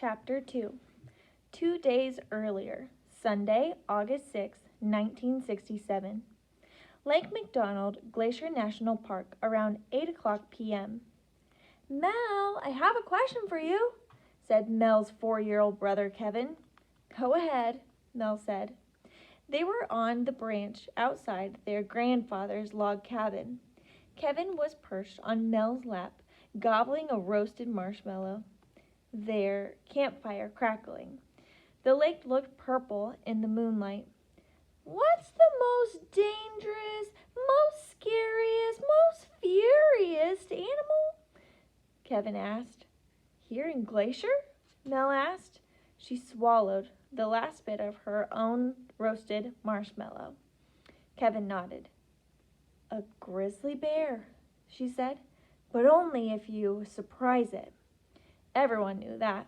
Chapter 2. 2 days earlier, Sunday, August 6, 1967. Lake McDonald, Glacier National Park, around 8 o'clock p.m. "Mel, I have a question for you," said Mel's 4-year-old brother Kevin. "Go ahead," Mel said. They were on the branch outside their grandfather's log cabin. Kevin was perched on Mel's lap, gobbling a roasted marshmallow, their campfire crackling. The lake looked purple in the moonlight. "What's the most dangerous, most scariest, most furious animal?" Kevin asked. "Here in Glacier?" Mel asked. She swallowed the last bit of her own roasted marshmallow. Kevin nodded. "A grizzly bear," she said, "but only if you surprise it." Everyone knew that.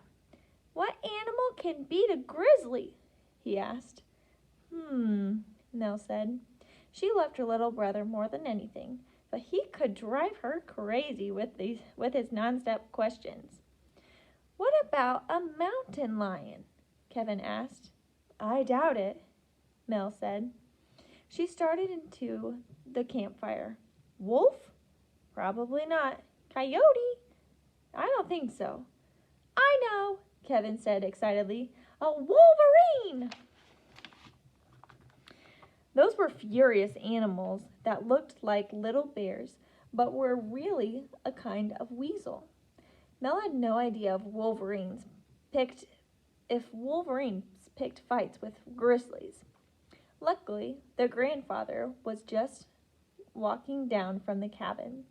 "What animal can beat a grizzly?" he asked. Mel said. She loved her little brother more than anything, but he could drive her crazy with his non-stop questions. "What about a mountain lion?" Kevin asked. "I doubt it," Mel said. She started into the campfire. "Wolf? Probably not. Coyote? I don't think so." "I know," Kevin said excitedly. "A wolverine!" Those were furious animals that looked like little bears, but were really a kind of weasel. Mel had no idea if Wolverines picked fights with grizzlies. Luckily, their grandfather was just walking down from the cabin.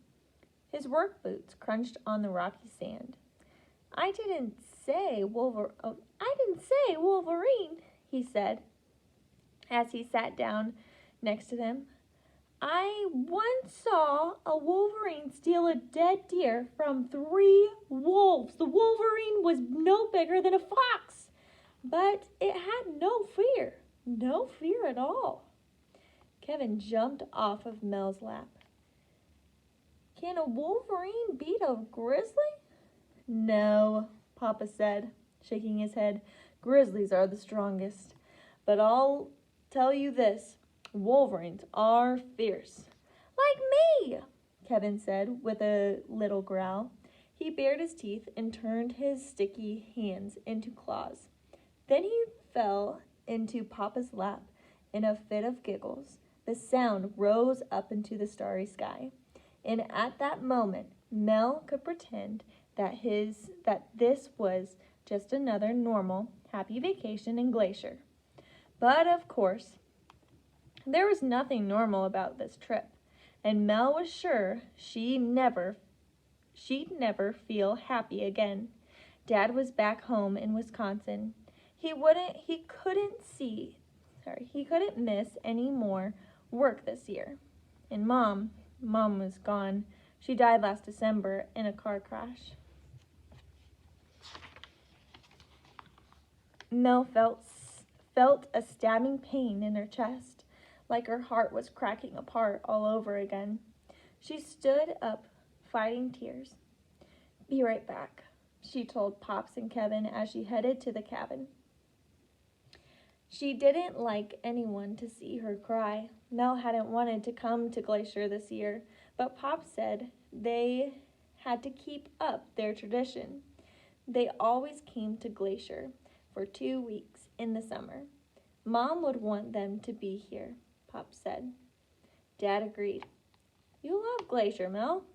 His work boots crunched on the rocky sand. I didn't say Wolverine," he said, as he sat down next to them. "I once saw a wolverine steal a dead deer from 3 wolves. The wolverine was no bigger than a fox, but it had no fear at all." Kevin jumped off of Mel's lap. "Can a wolverine beat a grizzly?" "No," Papa said, shaking his head. "Grizzlies are the strongest. But I'll tell you this, wolverines are fierce." "Like me," Kevin said with a little growl. He bared his teeth and turned his sticky hands into claws. Then he fell into Papa's lap in a fit of giggles. The sound rose up into the starry sky, and at that moment Mel could pretend that this was just another normal, happy vacation in Glacier. But of course, there was nothing normal about this trip, and Mel was sure she'd never feel happy again. Dad was back home in Wisconsin. He couldn't miss any more work this year. And Mom was gone. She died last December in a car crash. Mel felt a stabbing pain in her chest, like her heart was cracking apart all over again. She stood up, fighting tears. "Be right back," she told Pops and Kevin as she headed to the cabin. She didn't like anyone to see her cry. Mel hadn't wanted to come to Glacier this year, but Pop said they had to keep up their tradition. They always came to Glacier for 2 weeks in the summer. Mom would want them to be here, Pop said. Dad agreed. "You love Glacier, Mel,"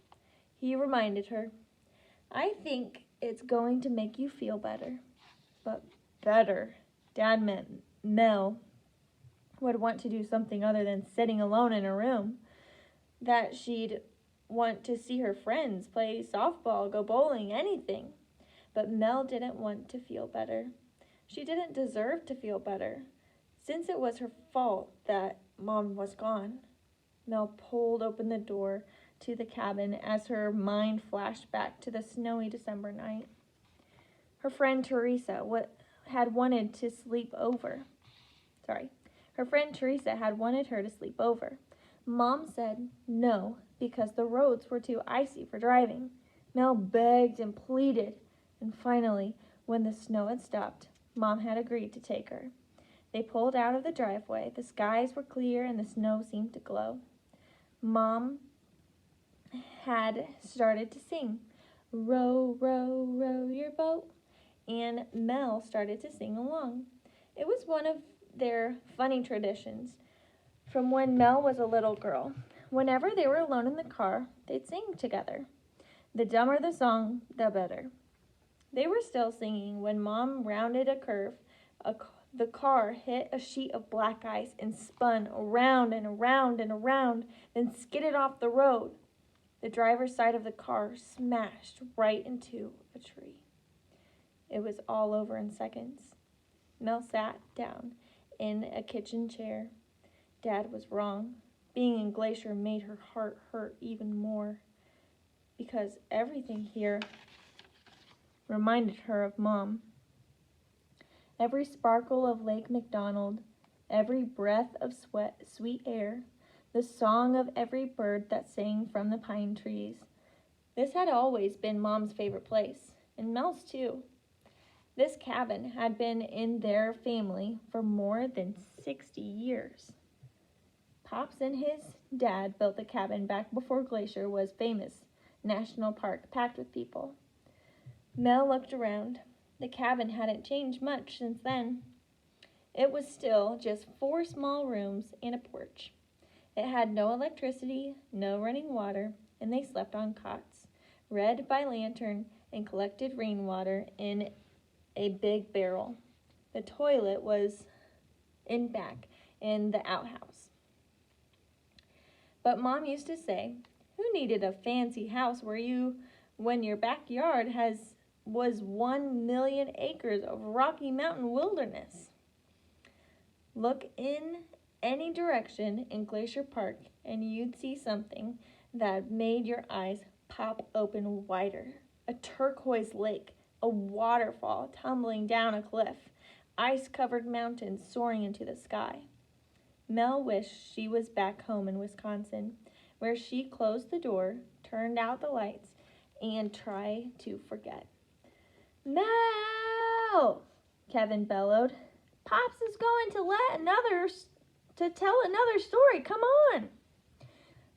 he reminded her. "I think it's going to make you feel better." But better. Dad meant Mel would want to do something other than sitting alone in a room. That she'd want to see her friends, play softball, go bowling, anything. But Mel didn't want to feel better. She didn't deserve to feel better, since it was her fault that Mom was gone. Mel pulled open the door to the cabin as her mind flashed back to the snowy December night. Her friend Teresa had wanted her to sleep over. Mom said no because the roads were too icy for driving. Mel begged and pleaded, and finally, When the snow had stopped, Mom had agreed to take her. They pulled out of the driveway. The skies were clear and the snow seemed to glow. Mom had started to sing, "Row, row, row your boat," and Mel started to sing along. It was one of their funny traditions from when Mel was a little girl. Whenever they were alone in the car, they'd sing together. The dumber the song, the better. They were still singing when Mom rounded a curve. The car hit a sheet of black ice and spun around and around and around, then skidded off the road. The driver's side of the car smashed right into a tree. It was all over in seconds. Mel sat down in a kitchen chair. Dad was wrong. Being in Glacier made her heart hurt even more, because everything here reminded her of Mom. Every sparkle of Lake McDonald, every breath of sweet air, the song of every bird that sang from the pine trees. This had always been Mom's favorite place, and Mel's too. This cabin had been in their family for more than 60 years. Pops and his dad built the cabin back before Glacier was famous national park packed with people. Mel looked around. The cabin hadn't changed much since then. It was still just 4 small rooms and a porch. It had no electricity, no running water, and they slept on cots, read by lantern, and collected rainwater in a big barrel. The toilet was in back in the outhouse. But Mom used to say, "Who needed a fancy house when your backyard was 1 million acres of Rocky Mountain wilderness?" Look in any direction in Glacier Park and you'd see something that made your eyes pop open wider. A turquoise lake, a waterfall tumbling down a cliff, ice-covered mountains soaring into the sky. Mel wished she was back home in Wisconsin, where she closed the door, turned out the lights, and tried to forget. "Mel!" Kevin bellowed. "Pops is going to tell another story. Come on."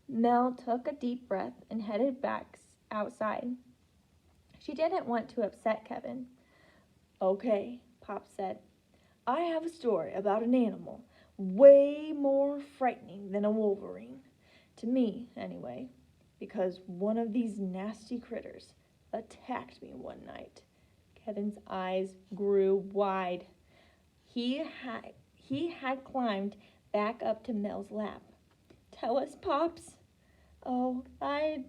Mel took a deep breath and headed back outside. She didn't want to upset Kevin. "Okay," Pop said. "I have a story about an animal way more frightening than a wolverine. To me, anyway, because one of these nasty critters attacked me one night." Kevin's eyes grew wide. He had climbed back up to Mel's lap. "Tell us, Pops." I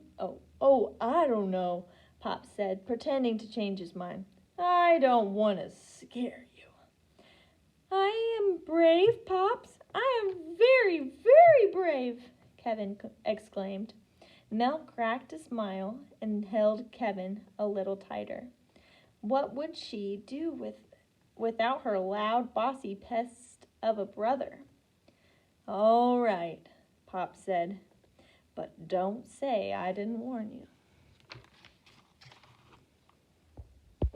don't know," Pop said, pretending to change his mind. "I don't want to scare you." "I am brave, Pops. I am very, very brave," Kevin exclaimed. Mel cracked a smile and held Kevin a little tighter. What would she do without her loud, bossy pest of a brother? "All right," Pop said, "but don't say I didn't warn you."